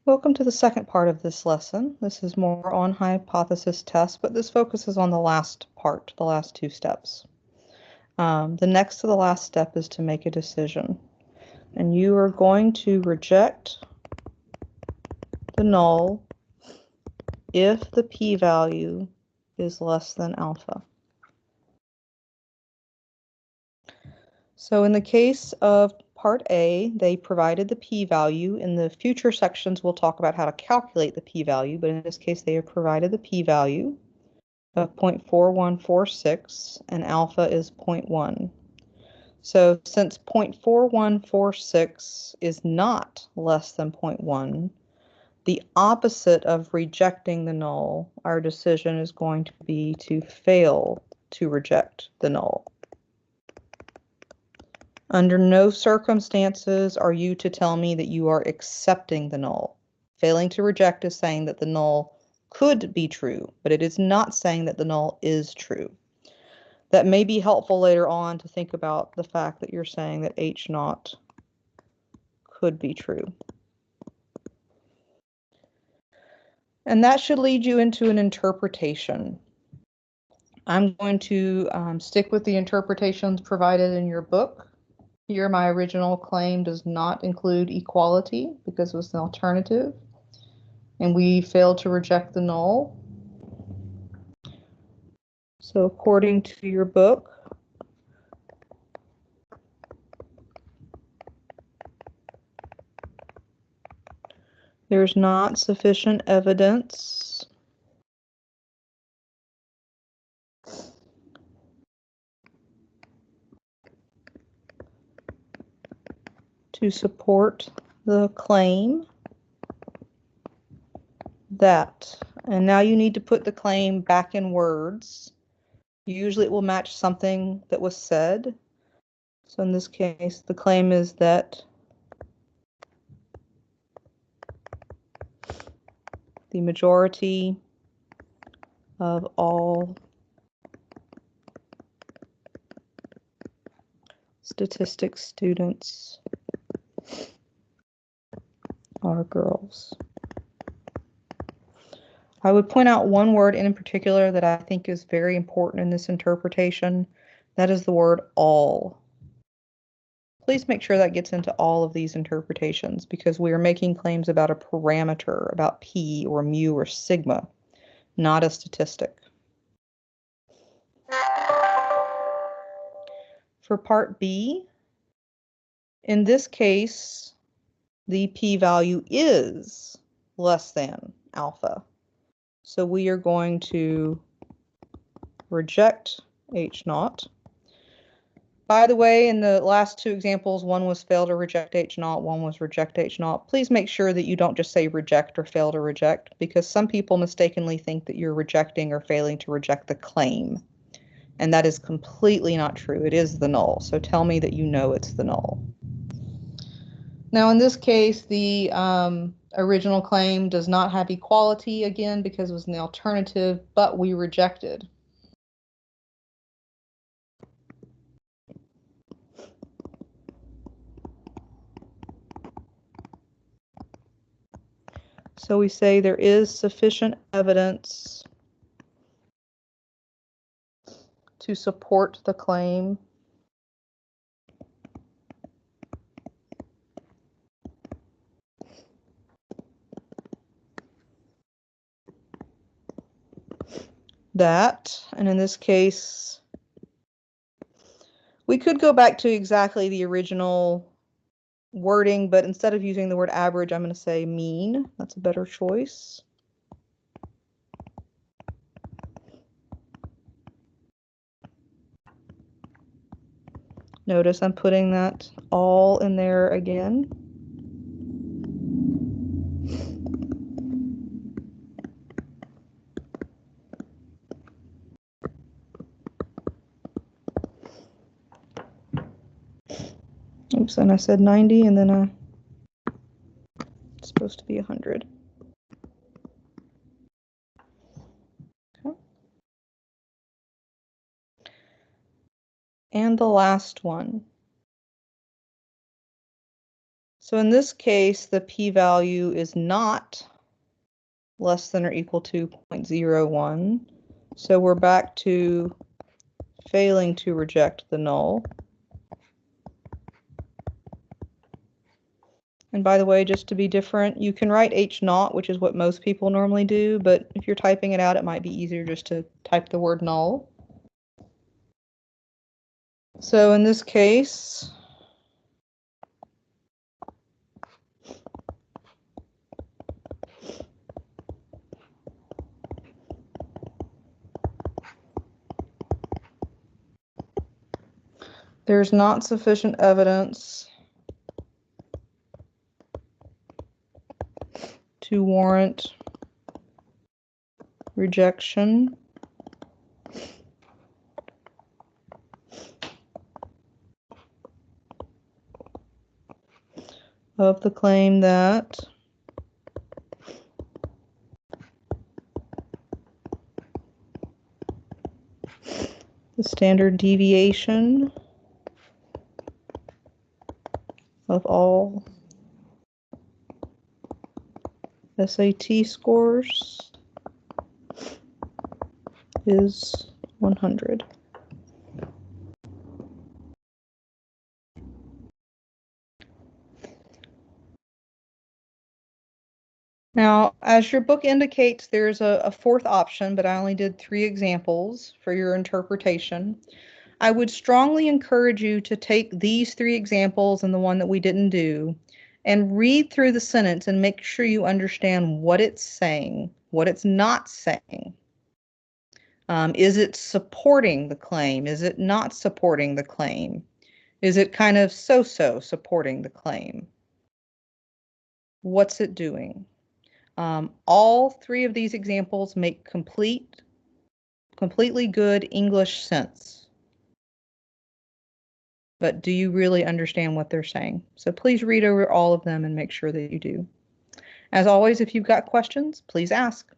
Welcome to the second part of this lesson. This is more on hypothesis tests, but this focuses on the last part, the last two steps. The next to the last step is to make a decision. And you are going to reject the null if the p-value is less than alpha. So in the case of Part A, they provided the p-value. In the future sections, we'll talk about how to calculate the p-value, but in this case, they have provided the p-value of 0.4146, and alpha is 0.1. So since 0.4146 is not less than 0.1, the opposite of rejecting the null, our decision is going to be to fail to reject the null. Under no circumstances are you to tell me that you are accepting the null. Failing to reject is saying that the null could be true, but it is not saying that the null is true. That may be helpful later on to think about the fact that you're saying that H naught could be true. And that should lead you into an interpretation. I'm going to stick with the interpretations provided in your book. Here, my original claim does not include equality because it was an alternative, and we failed to reject the null. So according to your book, there's not sufficient evidence to support the claim that, and now you need to put the claim back in words. Usually it will match something that was said. So in this case, the claim is that the majority of all statistics students are girls. I would point out one word in particular that I think is very important in this interpretation. That is the word all. Please make sure that gets into all of these interpretations because we are making claims about a parameter, about p or mu or sigma, not a statistic. For part B, in this case, the p-value is less than alpha. So we are going to reject H naught. By the way, in the last two examples, one was fail to reject H naught, one was reject H naught. Please make sure that you don't just say reject or fail to reject, because some people mistakenly think that you're rejecting or failing to reject the claim. And that is completely not true. It is the null. So tell me that you know it's the null. Now, in this case, the original claim does not have equality again because it was an alternative, but we rejected. So we say there is sufficient evidence to support the claim that, and in this case, we could go back to exactly the original wording, but instead of using the word average, I'm going to say mean. That's a better choice. Notice I'm putting that all in there again. Oops, and I said 90, and then it's supposed to be 100. Okay. And the last one. So in this case, the p-value is not less than or equal to 0.01. So we're back to failing to reject the null. And by the way, just to be different, you can write H0, which is what most people normally do, but if you're typing it out, it might be easier just to type the word null. So in this case, there's not sufficient evidence to warrant rejection of the claim that the standard deviation of all SAT scores is 100. Now, as your book indicates, there's a fourth option, but I only did 3 examples for your interpretation. I would strongly encourage you to take these 3 examples and the one that we didn't do and read through the sentence and make sure you understand what it's saying, what it's not saying. Is it supporting the claim? Is it not supporting the claim? Is it kind of so-so supporting the claim? What's it doing? All 3 of these examples make completely good English sense. But do you really understand what they're saying? So please read over all of them and make sure that you do. As always, if you've got questions, please ask.